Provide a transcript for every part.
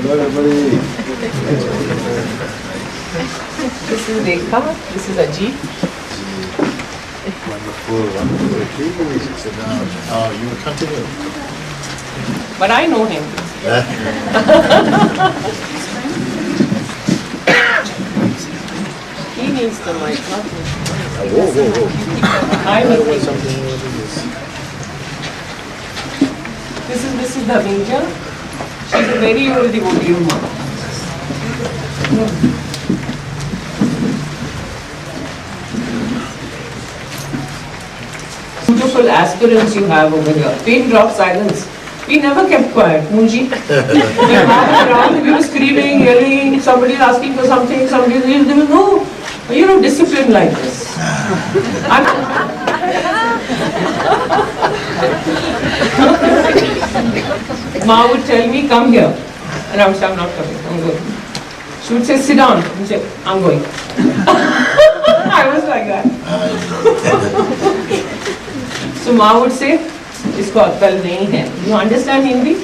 Hello everybody. This is Rekha, this is Ajit. Wonderful, wonderful. Please sit down. Oh, you will continue. But I know him. He needs the mic, not me. Whoa, whoa, whoa. I need it. Something over this. This is Dhameja. She's a very old devotee of mine. Beautiful aspirants you have over here. Pin drop silence. We never kept quiet, Munji. We walked around, we were screaming, yelling, somebody asking for something, somebody, there was no, discipline like this. Ma would tell me, come here. And I would say, I'm not coming, I'm going. She would say, sit down. I would say, I'm going. I was like that. So Ma would say, इसको अक्ल नहीं है. You understand Hindi?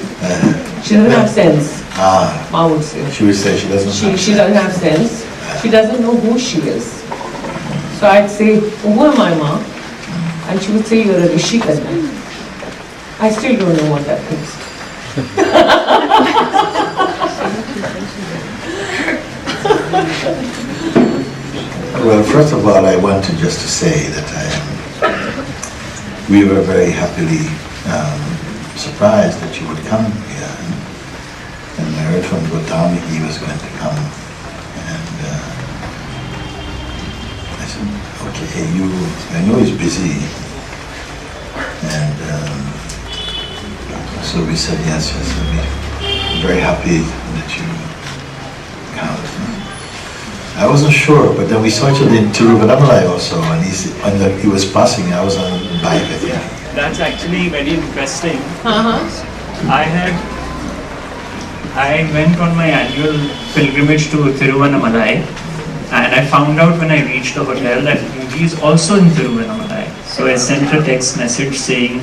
She doesn't have sense. Ma would say. She would say she doesn't have She doesn't have sense. She doesn't know who she is. So I'd say, who am I, Ma? And she would say, you're a Rishi Kanna. I still don't know what that means. Well, first of all, I want just to say that we were very happily surprised that you would come here. And I heard from Gotami he was going to come. And I said, okay, I know he's busy. And so we said yes, we're very happy that you come. I wasn't sure, but then we saw each other in Tiruvannamalai also, and he was passing. I was on bike with him. That's actually very interesting. I went on my annual pilgrimage to Tiruvannamalai, and I found out when I reached the hotel that Muji is also in Tiruvannamalai. So I sent a text message saying,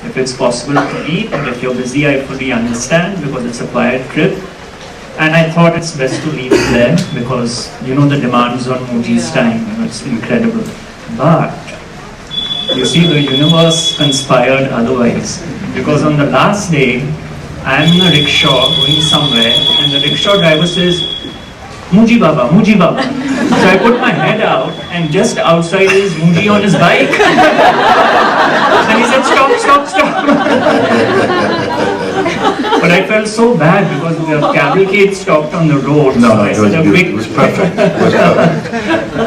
if it's possible to meet, and if you're busy, I fully understand because it's a quiet trip. And I thought it's best to leave it there because, the demands on Muji's time, it's incredible. But, you see, the universe conspired otherwise. Because on the last day, I'm in a rickshaw going somewhere, and the rickshaw driver says, Moojibaba, Moojibaba. So I put my head out, and just outside is Muji on his bike. And he said, stop, stop, stop. But I felt so bad because the cavalcade stopped on the road. No, it was beautiful. It was perfect. It was perfect.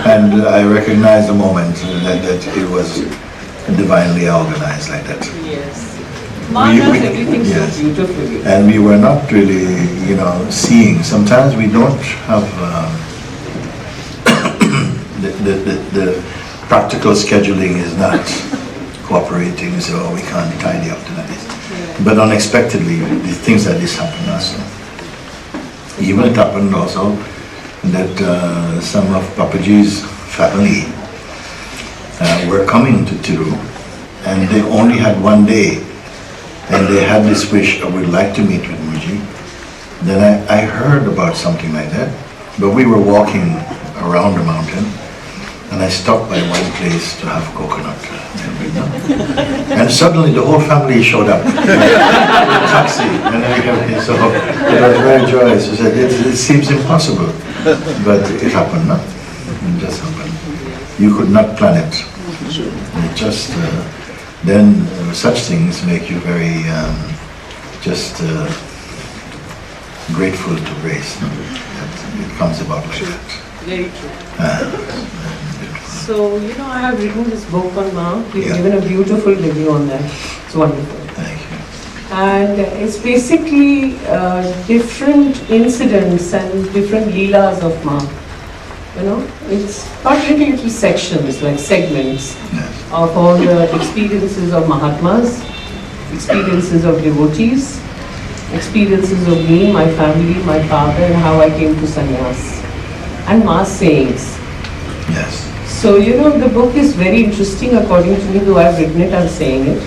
And I recognized the moment that it was divinely organized like that. Yes. Ma does everything so beautifully. And we were not really, seeing. Sometimes we don't have the practical scheduling is not cooperating, so we can't tidy up tonight. But unexpectedly, things like this happen also. Even it happened also that some of Papaji's family were coming to Tiru, and they only had one day, and they had this wish, I would like to meet with Muji. Then I heard about something like that, but we were walking around the mountain, and I stopped by one place to have coconut. And suddenly the whole family showed up in a taxi and everything. So it was very joyous. She said, it seems impossible, but it happened, no? It just happened. You could not plan it. It just, then such things make you very grateful to grace. No? It comes about like that. Very true. So, I have written this book on Ma. We've given a beautiful review on that. It's wonderful. Thank you. And it's basically different incidents and different lilas of Ma. It's got little sections, like segments of all the experiences of Mahatmas, experiences of devotees, experiences of me, my family, my father, and how I came to sannyas, and Ma's sayings. Yes. So, the book is very interesting according to me, though I've written it, I'm saying it.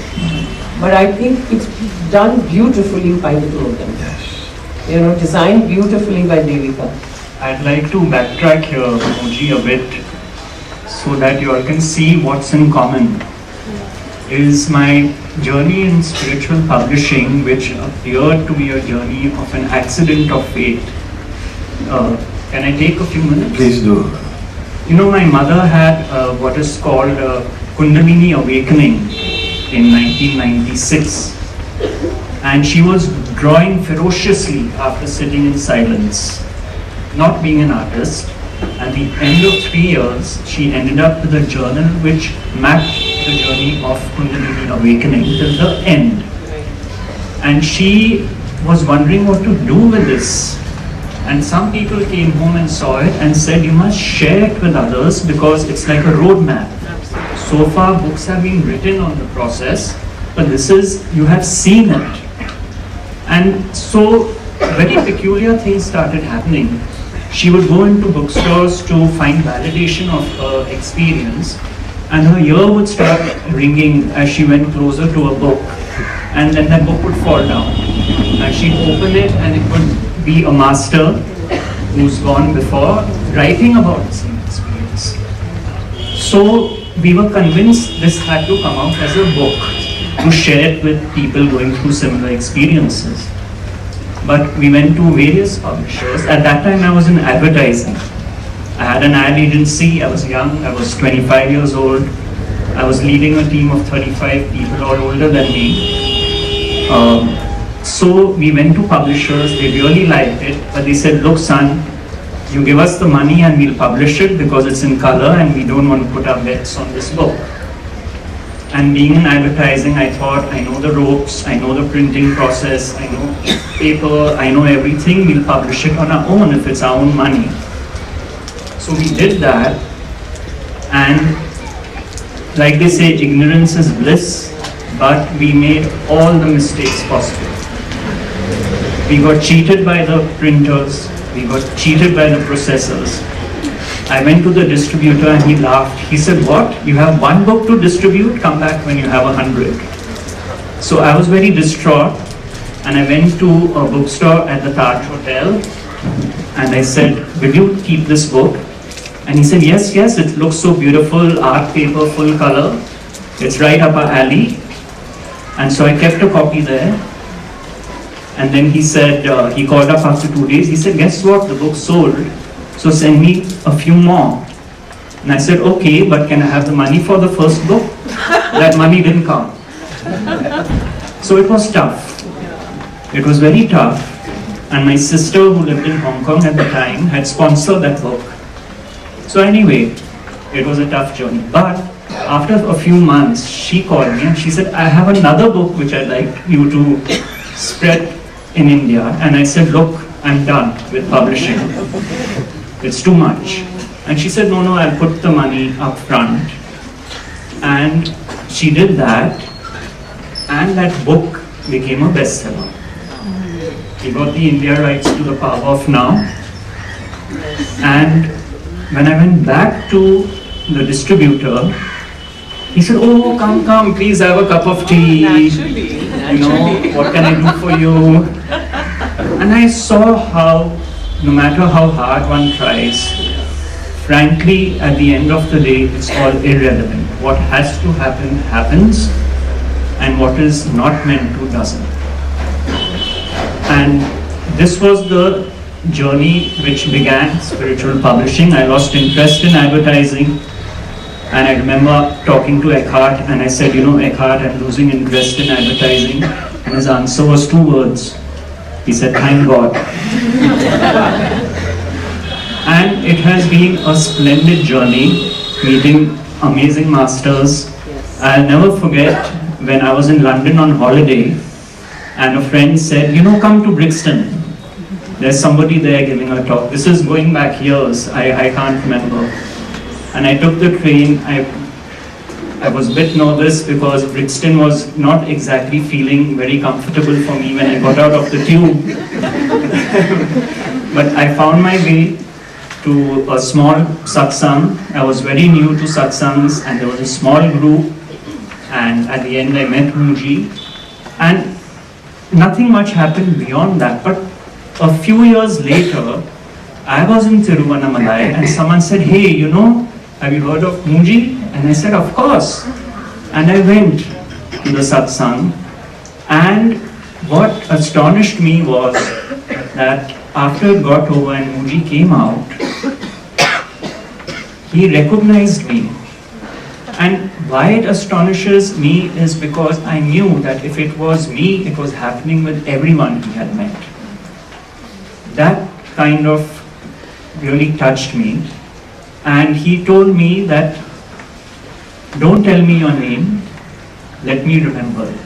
But I think it's done beautifully by the two of them. Yes. designed beautifully by Devika. I'd like to backtrack here, Moji, a bit so that you all can see what's in common. Is my journey in spiritual publishing, which appeared to be a journey of an accident of fate. Can I take a few minutes? Please do. My mother had what is called a Kundalini awakening in 1996. And she was drawing ferociously after sitting in silence, not being an artist. At the end of 3 years, she ended up with a journal which mapped the journey of Kundalini awakening till the end. And she was wondering what to do with this. And some people came home and saw it and said, you must share it with others because it's like a roadmap. So far, books have been written on the process, but this is, you have seen it. And so, very peculiar things started happening. She would go into bookstores to find validation of her experience, and her ear would start ringing as she went closer to a book, and then that book would fall down. And she'd open it, and it would be a master who's gone before, writing about the same experience. So we were convinced this had to come out as a book to share it with people going through similar experiences. But we went to various publishers. At that time I was in advertising. I had an ad agency, I was young, I was 25 years old. I was leading a team of 35 people, all older than me. So we went to publishers, they really liked it, but they said, look son, you give us the money and we'll publish it because it's in color and we don't want to put our bets on this book. And being in advertising, I thought, I know the ropes, I know the printing process, I know paper, I know everything, we'll publish it on our own if it's our own money. So we did that, and like they say, ignorance is bliss, but we made all the mistakes possible. We got cheated by the printers, we got cheated by the processors. I went to the distributor and he laughed. He said, what? You have one book to distribute? Come back when you have 100. So I was very distraught, and I went to a bookstore at the Taj Hotel and I said, will you keep this book? And he said, yes, it looks so beautiful, art paper, full color. It's right up our alley. And so I kept a copy there. And then he said, he called up after 2 days. He said, guess what? The book sold. So send me a few more. And I said, okay, but can I have the money for the first book? That money didn't come. So it was tough. It was very tough. And my sister, who lived in Hong Kong at the time, had sponsored that book. So anyway, it was a tough journey. But after a few months, she called me and she said, I have another book which I'd like you to spread in India. And I said, look, I'm done with publishing. It's too much. And she said, no, I'll put the money up front. And she did that, and that book became a bestseller. He got the India rights to The Power of Now. And when I went back to the distributor, he said, oh, come, please have a cup of tea. Naturally. What can I do for you? And I saw how, no matter how hard one tries, frankly, at the end of the day, it's all irrelevant. What has to happen, happens, and what is not meant to, doesn't. And this was the journey which began spiritual publishing. I lost interest in advertising, and I remember talking to Eckhart, and I said, Eckhart, I'm losing interest in advertising. And his answer was 2 words. He said, thank God. And it has been a splendid journey, meeting amazing masters. I'll never forget when I was in London on holiday, and a friend said, come to Brixton. There's somebody there giving a talk. This is going back years, I can't remember. And I took the train. I was a bit nervous because Brixton was not exactly feeling very comfortable for me when I got out of the tube. But I found my way to a small satsang. I was very new to satsangs, and there was a small group, and at the end I met Mooji, and nothing much happened beyond that. But a few years later, I was in Tiruvannamalai and someone said, hey, you know, have you heard of Mooji? And I said, of course. And I went to the satsang, and what astonished me was that after it got over and Mooji came out, he recognized me. And why it astonishes me is because I knew that if it was me, it was happening with everyone he had met. That kind of really touched me. And he told me that, don't tell me your name, let me remember it.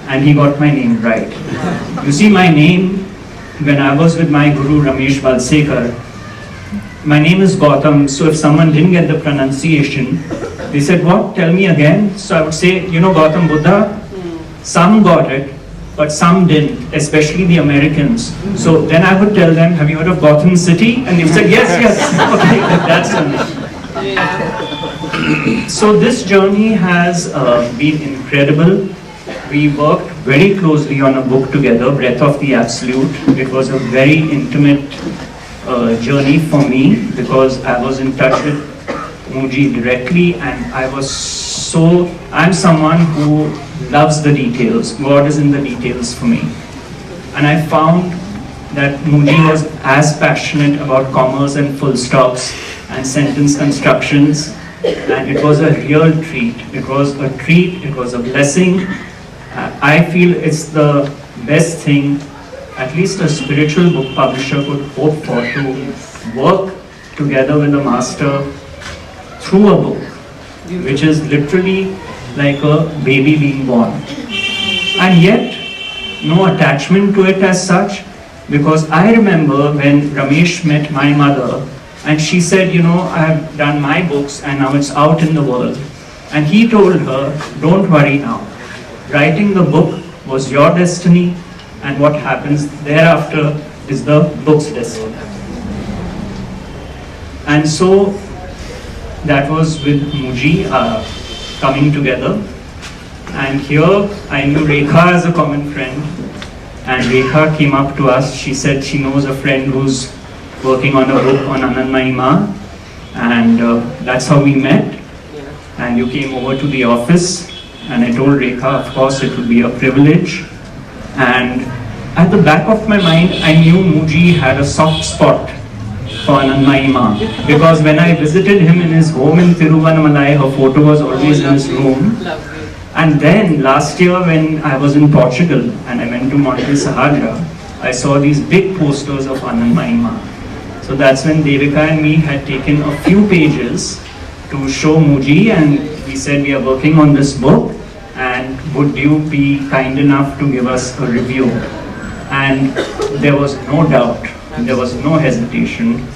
And he got my name right. You see, my name, when I was with my guru Ramesh Valsekar, my name is Gautam, so if someone didn't get the pronunciation, they said, what? Tell me again. So I would say, you know, Gautam Buddha, some got it, but some didn't, especially the Americans. So then I would tell them, have you heard of Gotham City? And they would say, yes, yes. Okay, that's enough. So this journey has been incredible. We worked very closely on a book together, Breath of the Absolute. It was a very intimate journey for me because I was in touch with Mooji directly, and I'm someone who loves the details. God is in the details for me. And I found that Mooji was as passionate about commas and full stops and sentence constructions, and it was a real treat. It was a treat, it was a blessing. I feel it's the best thing at least a spiritual book publisher could hope for, to work together with a master through a book, which is literally like a baby being born. And yet, no attachment to it as such, because I remember when Ramesh met my mother, and she said, you know, I have done my books and now it's out in the world. And he told her, don't worry now. Writing the book was your destiny, and what happens thereafter is the book's destiny. And so that was with Mooji coming together. And here I knew Rekha as a common friend, and Rekha came up to us. She said she knows a friend who's working on a book on Anandamayee Ma, and that's how we met. And you came over to the office, and I told Rekha, of course, it would be a privilege. And at the back of my mind, I knew Mooji had a soft spot for Anandamayee Ma, because when I visited him in his home in Tiruvannamalai, her photo was always in his room. And then last year when I was in Portugal and I went to Monte Sahadra, I saw these big posters of Anandamayee Ma. So that's when Devika and me had taken a few pages to show Mooji, and we said we are working on this book, and would you be kind enough to give us a review? And there was no doubt, there was no hesitation,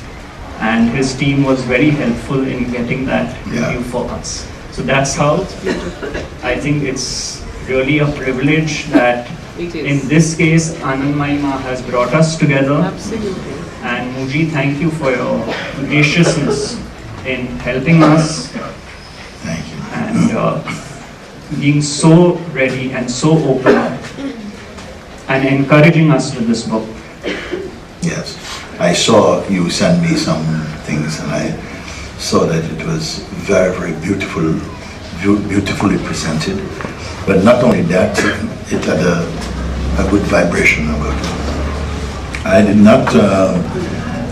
and his team was very helpful in getting that review for us. So that's how I think it's really a privilege that in this case Anandamayee Ma has brought us together. Absolutely. And Mooji, thank you for your graciousness in helping us. Thank you. And being so ready and so open and encouraging us with this book. Yes, I saw you send me some things, and I saw that it was very, very beautifully presented. But not only that, it had a good vibration about it. I did not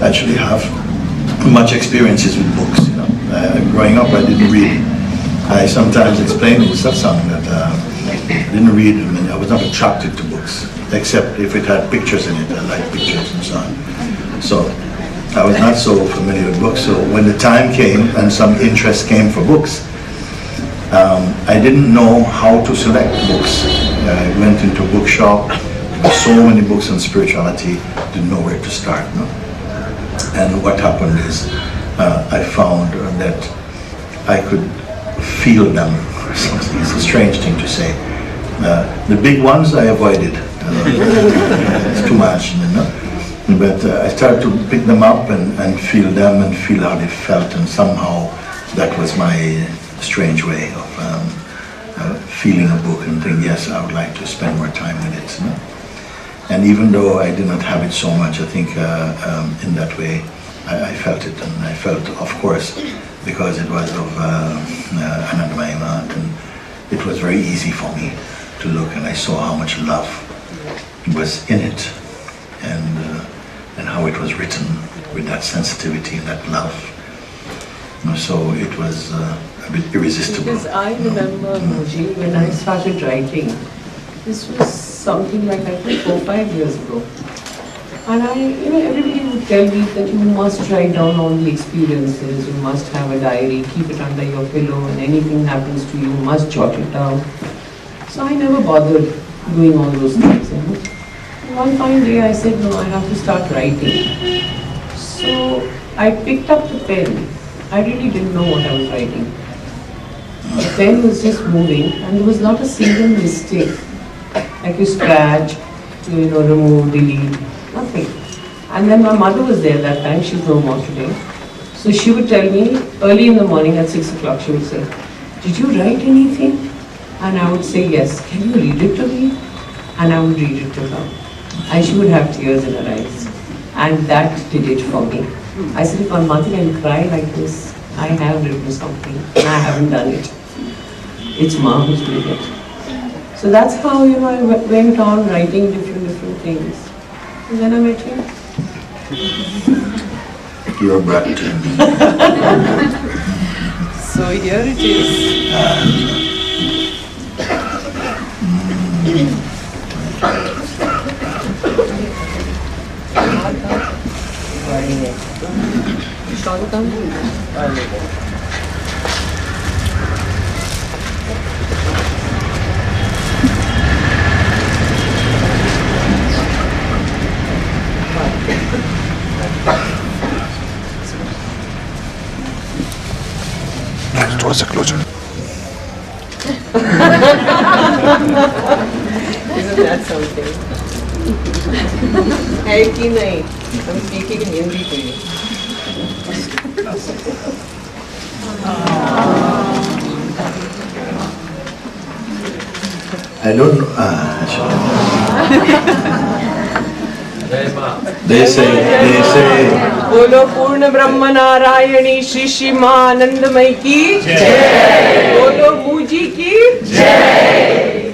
actually have much experiences with books. You know, growing up, I didn't read. I sometimes explain in satsang that I didn't read. I mean, I was not attracted to books, except if it had pictures in it. I like pictures and so on. So I was not so familiar with books. So when the time came and some interest came for books, I didn't know how to select books. I went into a bookshop. There were so many books on spirituality, didn't know where to start. No? And what happened is I found that I could feel them or something. It's a strange thing to say. The big ones I avoided. It's too much. You know? But I started to pick them up and feel them and feel how they felt, and somehow that was my strange way of feeling a book and think, yes, I would like to spend more time with it. You know? And even though I did not have it so much, I think in that way, I felt it, and I felt, of course, because it was of Anandamayee, and it was very easy for me to look, and I saw how much love was in it, and how it was written with that sensitivity and that love. So it was a bit irresistible. Because I remember, Mooji, when I started writing, this was something like I think 4 or 5 years ago. And everybody would tell me that you must write down all the experiences, you must have a diary, keep it under your pillow, and anything happens to you, you must jot it down. So I never bothered doing all those things. One fine day I said, no, I have to start writing. So I picked up the pen. I really didn't know what I was writing. The pen was just moving, and there was not a single mistake. Like you scratch, you remove, delete, nothing. And then my mother was there that time, she's no more today. So she would tell me, early in the morning at 6 o'clock, she would say, did you write anything? And I would say, yes. Can you read it to me? And I would read it to her. And she would have tears in her eyes. And that did it for me. I said, if my mother can cry like this, I have written something, and I haven't done it. It's Ma who's doing it. So that's how, I went on writing different things. And then I met you. You're back to me. So here it is. थोड़ा सा closure. Isn't that something? है कि नहीं? I'm speaking in Hindi to you. I don't know. They say. बोलो पूर्ण ब्रह्म नारायणी श्री श्री मां आनंदमयी की जय. बोलो मूजी की जय.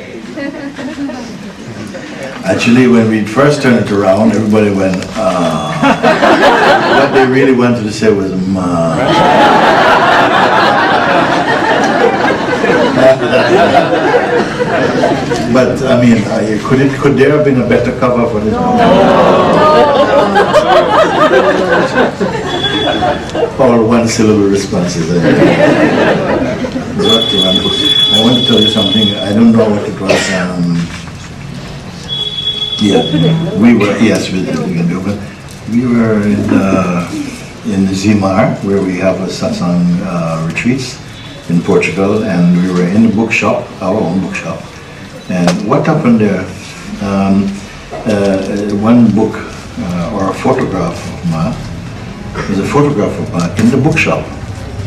Actually, when we first turned it around, everybody went, What they really wanted to say was, ma. But, I mean, could there have been a better cover for this one? All one-syllable responses. I want to tell you something. I don't know what it was. We were in Zimar, where we have a satsang retreats in Portugal, and we were in the bookshop, our own bookshop. And what happened there? One book or a photograph of Ma. There's a photograph of Ma in the bookshop.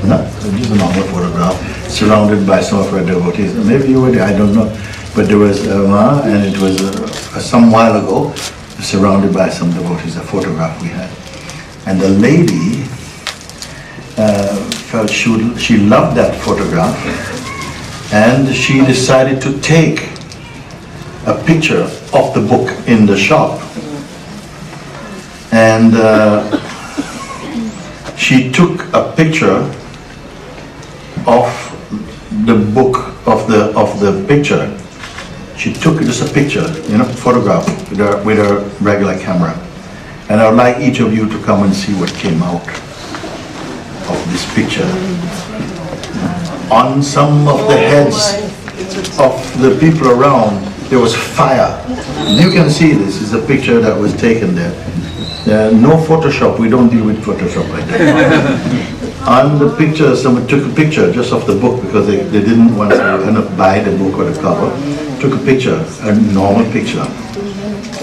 Not just a normal photograph, surrounded by some of her devotees. Maybe you were there, I don't know. But there was Ma, and it was some while ago, surrounded by some devotees, a photograph we had. And the lady felt she loved that photograph, and she decided to take a picture of the book in the shop. And she took a picture of the book, of the picture. She took just a picture, photograph with her regular camera. And I would like each of you to come and see what came out of this picture. On some of the heads of the people around, there was fire. You can see this is a picture that was taken there. No Photoshop, we don't deal with Photoshop like that. On the picture, someone took a picture just of the book because they didn't want to buy the book or the cover. Took a picture, a normal picture.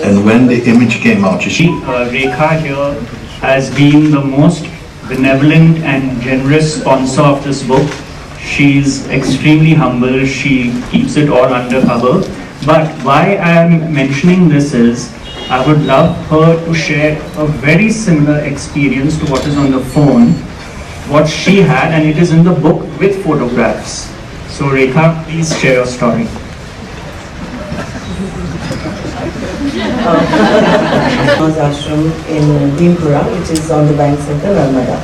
And when the image came out, Rekha here has been the most benevolent and generous sponsor of this book. She's extremely humble, she keeps it all under cover. But why I am mentioning this is, I would love her to share a very similar experience to what is on the phone, what she had, and it is in the book with photographs. So Rekha, please share your story. Ashram in Bhimpura, which is on the banks of the Narmada.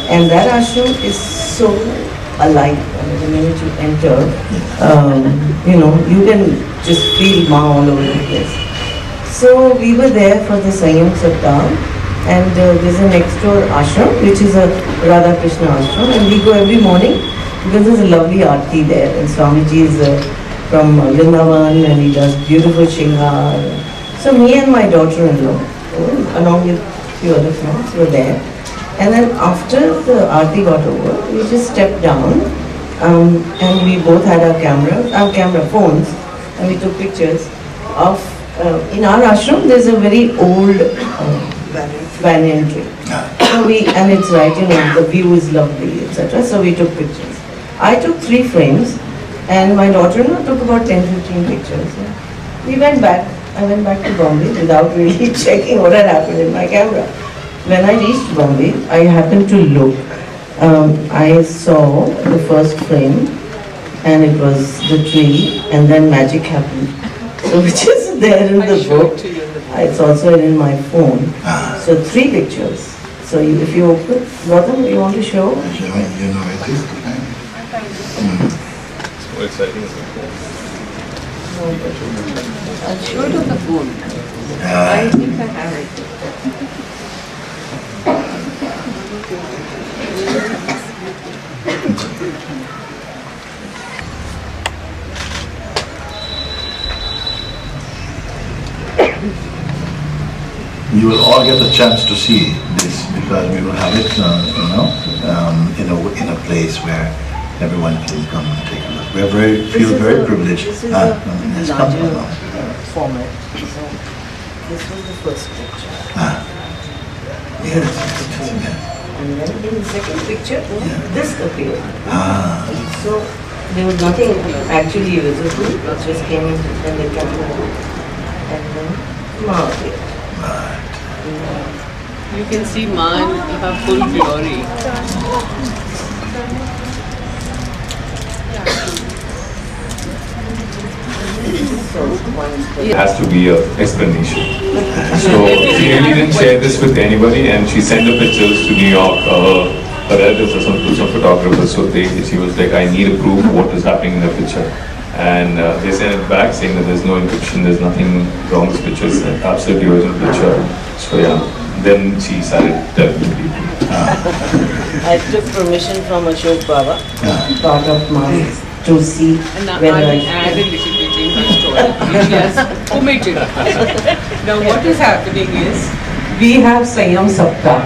And that ashram is so alive. The minute you enter, you can just feel Ma all over the place. So we were there for the Sanyam Saptah, and there's a next door ashram, which is a Radha Krishna ashram, and we go every morning because there's a lovely aarti there, and Swamiji is from Vrindavan, and he does beautiful shingar. So me and my daughter-in-law, along with a few other friends, were there. And then after the aarti got over, we just stepped down, and we both had our camera phones, and we took pictures of. In our ashram, there's a very old banyan tree. So and it's right, the view is lovely, etc. So we took pictures. I took 3 frames, and my daughter-in-law took about 10-15 pictures. We went back. I went back to Bombay without really checking what had happened in my camera. When I reached Bombay, I happened to look. I saw the first frame, and it was the tree, and then magic happened. So which is there in the book. It's also in my phone. So 3 pictures. So if you open, Gautam, you want to show? You know it is. So exciting. I'll show it on the phone. I think I have it. You will all get a chance to see this because we will have it, in a place where everyone can come and take a look. We feel very privileged. This is a larger format. So this was the first picture. Yes. And then in the second picture, this appeared. So there was nothing actually visible. It just came in the camera. And then Ma appeared. You can see Ma in her full glory. It has to be an explanation. So she really didn't share this with anybody, and she sent the pictures to New York. Her relatives are some photographers, so she was like, I need a proof of what is happening in the picture. And they sent it back saying that there's no encryption, there's nothing wrong with pictures, it's absolutely original picture. So yeah, then she started telling people. I took permission from Ashok Baba, part of my, to see And now whether I will add a little bit in her story, which she has omitted. Now what is happening is, We have Sanyam Saptah,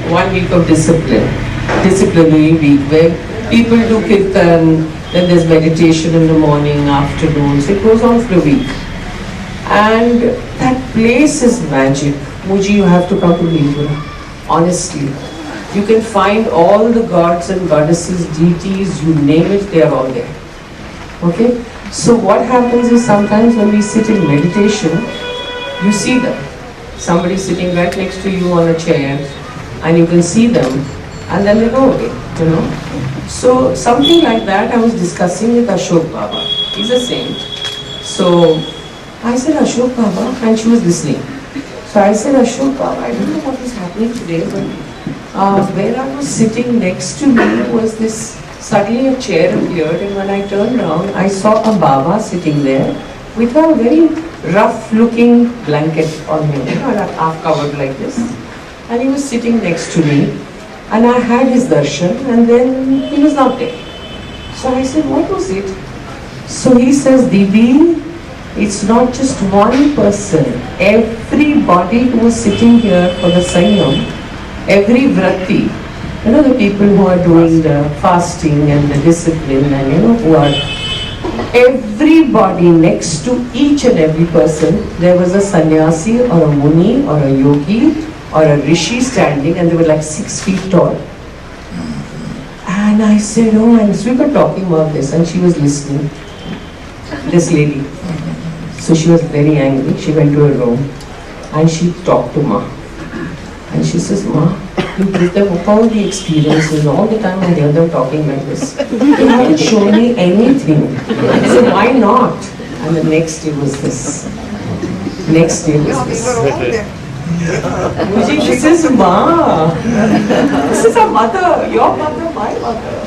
1 week of disciplinary week where people do kirtan, then there's meditation in the morning, afternoons, it goes on for a week. And that place is magic. Muji, you have to come to Bhimpura, honestly. You can find all the gods and goddesses, deities, you name it, they are all there. Okay? So what happens is sometimes when we sit in meditation, you see them. Somebody sitting right next to you on a chair, and you can see them, and then they go away, So something like that I was discussing with Ashok Baba. He's a saint. So I said, Ashok Baba, and she was listening. So I said, Ashok Baba, I don't know what is happening today, but where I was sitting next to me was this, suddenly a chair appeared, and when I turned around, I saw a Baba sitting there with a very rough looking blanket on him, half covered like this. And he was sitting next to me. And I had his darshan, and then he was not there. So I said, what was it? So he says, Didi, it's not just one person. Everybody who was sitting here for the Sanyam, every vrati, the people who are doing the fasting and the discipline and who are, everybody next to each and every person, there was a sannyasi or a muni or a yogi or a rishi standing, and they were like 6 feet tall. And I said, and so we were talking about this, and she was listening, this lady. So she was very angry. She went to her room. and she talked to Ma. And she says, Ma, you give them all the experiences, all the time I hear them talking like this. You haven't shown me anything. I said, why not? And the next day was this. Next day was this. This is Ma. This is our mother, your mother, my mother.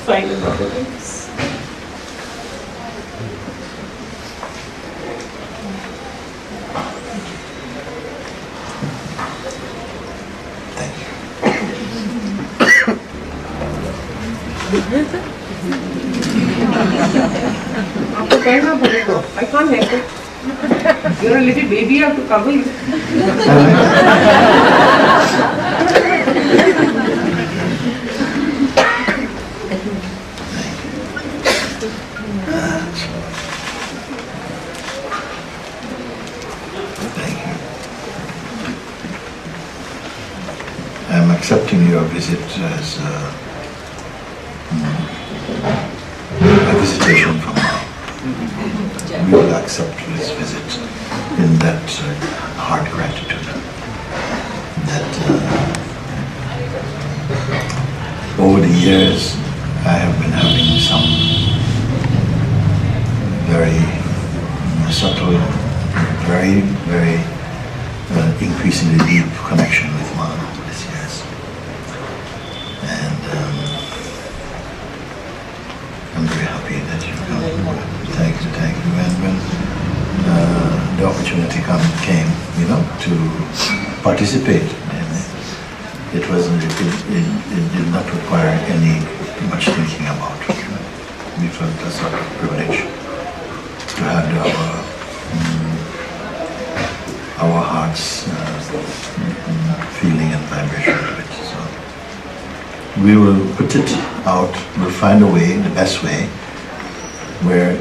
Final evidence. I can't help it. You're a little baby, I have to cover you. I'm accepting your visit as a visitation from now. We will accept this visit in that heart gratitude. That over the years I have been having some very subtle, very increasingly deep connection with Ma over these years. And I'm very happy that you come. Thank you. And when the opportunity came, to participate, it did not require any much thinking about it. We felt a sort of privilege to have our hearts feeling and vibration of it. So we will put it out. We'll find a way, the best way, where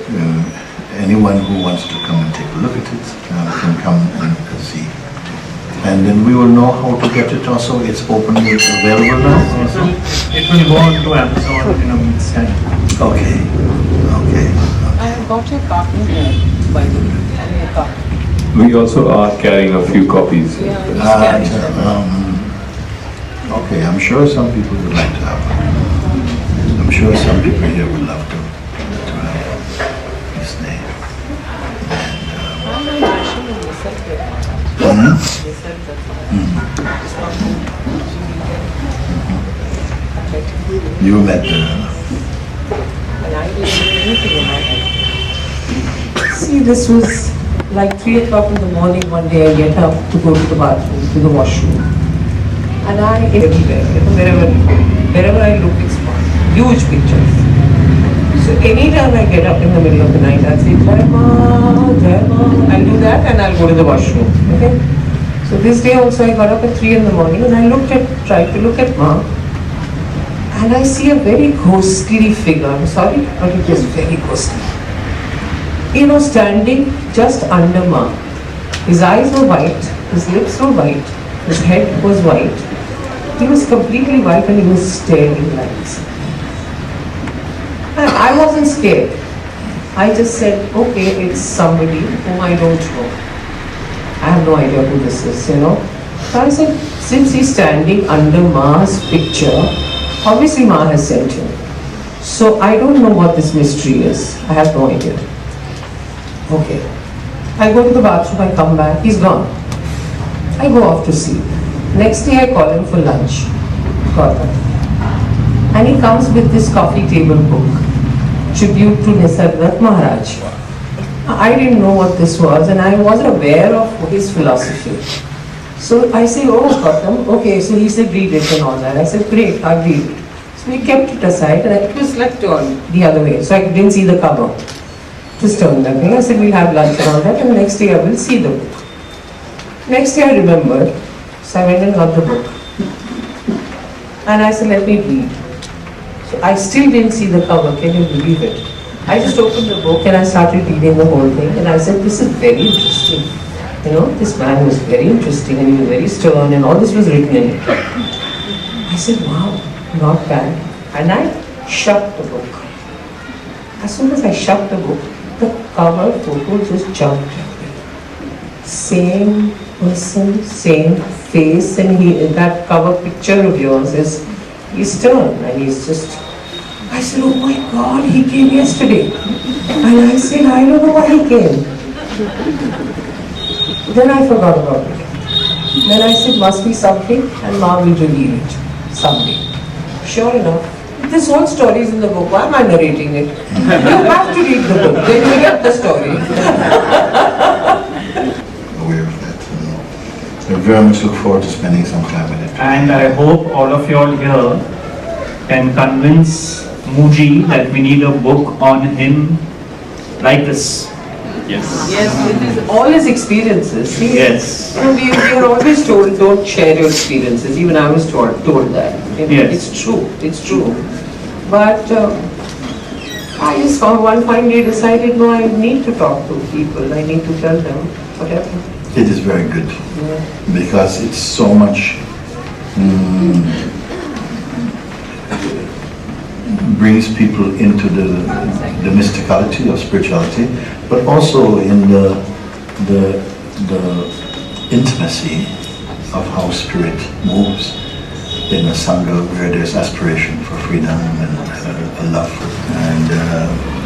anyone who wants to come and take a look at it can come and see. And then we will know how to get it also. It's open, it's available now also. It will go on to Amazon in a week's time. Okay. I have got your carton here, by the way. Your carton. We also are carrying a few copies. Yeah, he's carrying. Okay, I'm sure some people would like to have one. I'm sure some people here would love to have his name. You met See, this was like 3 o'clock in the morning one day. I get up to go to the bathroom, to the washroom. And I, everywhere, wherever I look, it's huge pictures. So anytime I get up in the middle of the night, I'll say, Jai Ma, Jai Ma. I'll do that and I'll go to the washroom. Okay? So this day also I got up at 3 in the morning and I tried to look at Ma. And I see a very ghostly figure. I'm sorry, but it was very ghostly. Standing just under Ma. His eyes were white, his lips were white, his head was white. He was completely white and he was staring like this. And I wasn't scared. I just said, okay, it's somebody whom I don't know. I have no idea who this is, So I said, since he's standing under Ma's picture, obviously Ma has sent him. So I don't know what this mystery is. I have no idea. Okay. I go to the bathroom, I come back, he's gone. I go off to sleep. Next day I call him for lunch. And he comes with this coffee table book, Tribute to Nisargadatta Maharaj. I didn't know what this was and I wasn't aware of his philosophy. So I say, oh Gautam, okay, so he said read it and all that. I said, great, I'll read it. So we kept it aside and it was like turned the other way, so I didn't see the cover. Just turned that way. I said, we'll have lunch and all that and next day I will see the book. Next day I remembered, so I went and got the book. And I said, let me read. So I still didn't see the cover, can you believe it? I just opened the book and I started reading the whole thing and I said, this is very interesting. This man was very interesting and he was very stern and all this was written in it. I said, wow, not bad. And I shut the book. As soon as I shut the book, the cover photo just jumped. Same person, same face, and that cover picture of yours is Eastern, and he's just. I said, oh my God, he came yesterday. And I said, I don't know why he came. Then I forgot about it. Then I said, must be something, and Ma will reveal it someday. Sure enough, this whole story is in the book. Why am I narrating it? You have to read the book, then you get the story. Aware of that. I very much look forward to spending some time with it. And I hope all of you all here can convince Mooji that we need a book on him like this. Yes, it is. All his experiences. See, Yes. you know, we are always told, don't share your experiences. Even I was told that. You know, Yes. It's true. But I just found one fine day decided, no, I need to talk to people. I need to tell them whatever. It is very good because it's so much brings people into the mysticality of spirituality, but also in the intimacy of how spirit moves in a sangha where there's aspiration for freedom and a love and